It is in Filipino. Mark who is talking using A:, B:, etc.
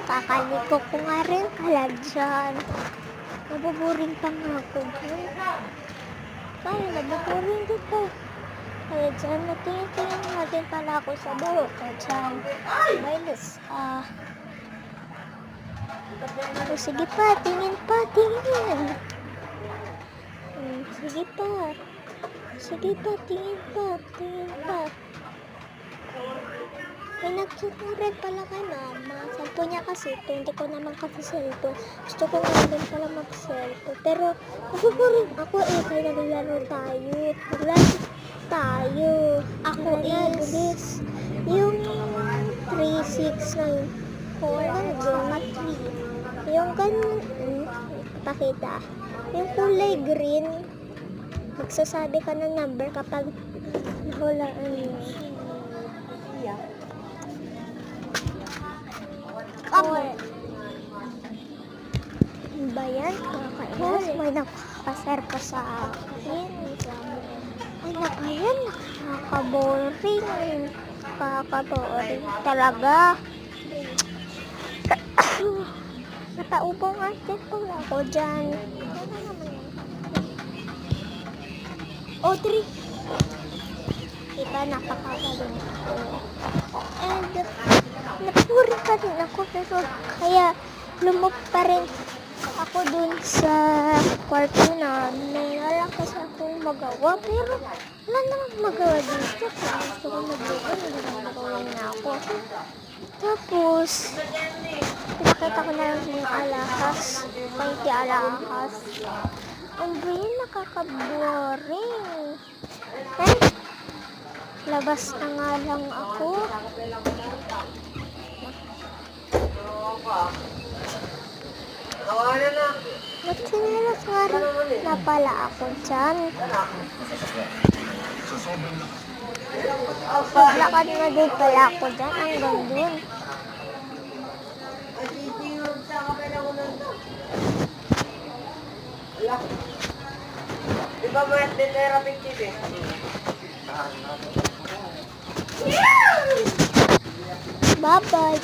A: Kakaliko ko nga rin pala dyan. Nabuboring pa nga ako dyan. Kaya nabuboring dito. Kaya dyan, natingin-tingin natin pala ako sa buhok ko dyan. Minus, sige pa, tingin pa, tingin. Sige pa. Sige pa, tingin pa, tingin pa. May nag-chat na rin pala kay mama. Sampo niya kasi ito. Hindi ko naman kasi cellphone. Gusto ko nga rin pala mag-cellphone. Pero nabuboring ako kaya naglaro tayo. Naglaro tayo. Ako is yung 369 hanggang na 3. Yung ganun, pakita. Yung kulay green, magsasabi ka ng number kapag nahulaan mo. Ba yan? Kakainas. May nakapasar pa sa akin. Ay, nakayan. Nakaka-boring. Nakaka-boring talaga. Nataubong nga ko ako dyan. O, 3. Diba, napakagaling ako. And, napurin pa rin ako. Pero, kaya, lumok pa rin ako dun sa kwarto namin. Wala kasi akong magawa. Pero, wala namang magawa dito. Kaya gusto ko magbuka. Nagagawa na ako. Tapos, nakita ko na lang yung alahas. Paiti alahas. Ang brain nakaka-boring. Eh, labas na nga lang ako. Magsinilas nga rin na pala ako dyan. Paglakad na din pala ako dyan hanggang dun.
B: Diba mo yan din na rapid TV?
A: Bye-bye.